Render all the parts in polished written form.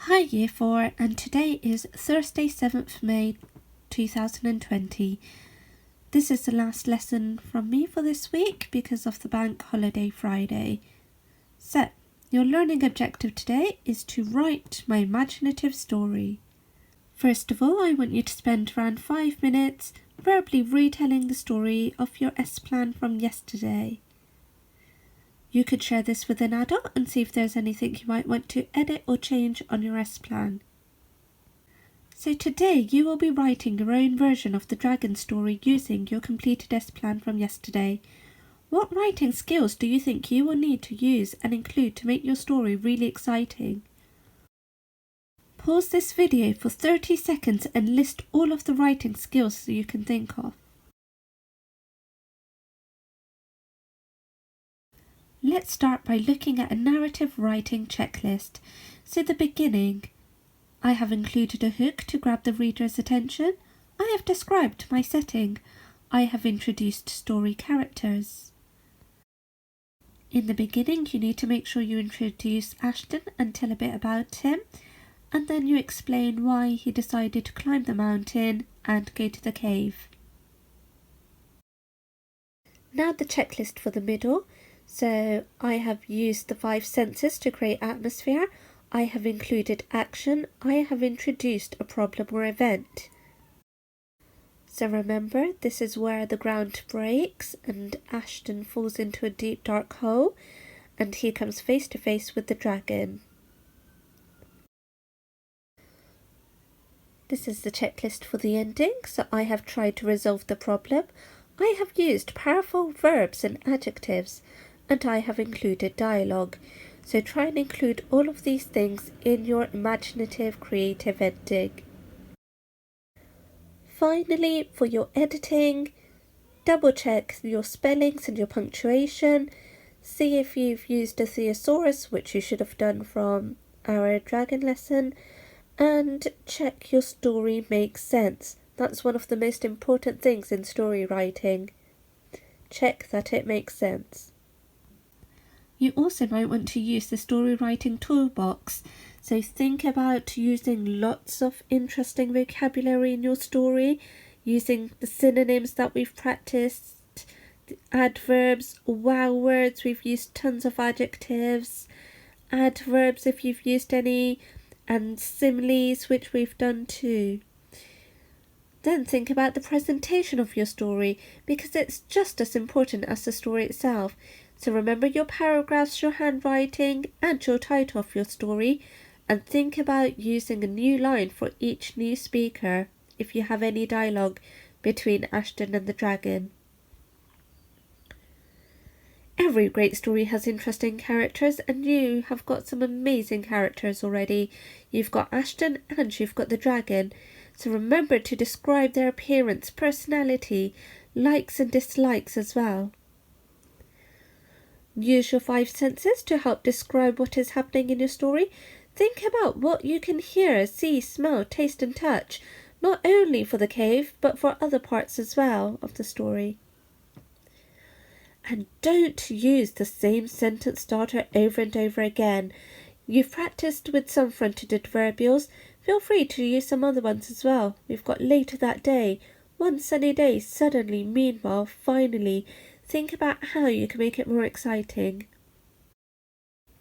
Hi Year 4, and today is Thursday 7th May 2020. This is the last lesson from me for this week because of the bank holiday Friday. So, your learning objective today is to write my imaginative story. First of all, I want you to spend around 5 minutes verbally retelling the story of your S-plan from yesterday. You could share this with an adult and see if there's anything you might want to edit or change on your S-plan. So today you will be writing your own version of the dragon story using your completed S-plan from yesterday. What writing skills do you think you will need to use and include to make your story really exciting? Pause this video for 30 seconds and list all of the writing skills that you can think of. Let's start by looking at a narrative writing checklist. So the beginning. I have included a hook to grab the reader's attention. I have described my setting. I have introduced story characters. In the beginning, you need to make sure you introduce Ashton and tell a bit about him, and then you explain why he decided to climb the mountain and go to the cave. Now the checklist for the middle. So I have used the 5 senses to create atmosphere. I have included action. I have introduced a problem or event. So remember, this is where the ground breaks and Ashton falls into a deep dark hole and he comes face to face with the dragon. This is the checklist for the ending. So I have tried to resolve the problem. I have used powerful verbs and adjectives. And I have included dialogue. So try and include all of these things in your imaginative creative ending. Finally, for your editing, double check your spellings and your punctuation. See if you've used a thesaurus, which you should have done from our dragon lesson, and check your story makes sense. That's one of the most important things in story writing. Check that it makes sense. You also might want to use the story writing toolbox. So think about using lots of interesting vocabulary in your story, using the synonyms that we've practiced, the adverbs, wow words, we've used tons of adjectives, adverbs if you've used any, and similes, which we've done too. Then think about the presentation of your story, because it's just as important as the story itself. So remember your paragraphs, your handwriting, and your title of your story, and think about using a new line for each new speaker if you have any dialogue between Ashton and the dragon. Every great story has interesting characters, and you have got some amazing characters already. You've got Ashton and you've got the dragon. So remember to describe their appearance, personality, likes and dislikes as well. Use your 5 senses to help describe what is happening in your story. Think about what you can hear, see, smell, taste and touch, not only for the cave, but for other parts as well of the story. And don't use the same sentence starter over and over again. You've practiced with some fronted adverbials. Feel free to use some other ones as well. We've got later that day, one sunny day, suddenly, meanwhile, finally. Think about how you can make it more exciting.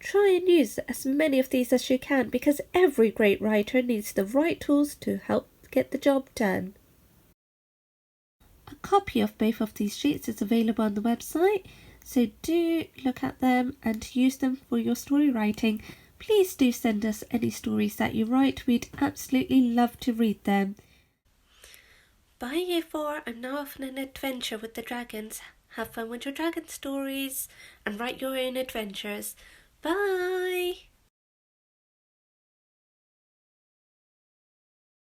Try and use as many of these as you can because every great writer needs the right tools to help get the job done. A copy of both of these sheets is available on the website, so do look at them and use them for your story writing. Please do send us any stories that you write. We'd absolutely love to read them. Bye Year 4, I'm now off on an adventure with the dragons. Have fun with your dragon stories and write your own adventures. Bye!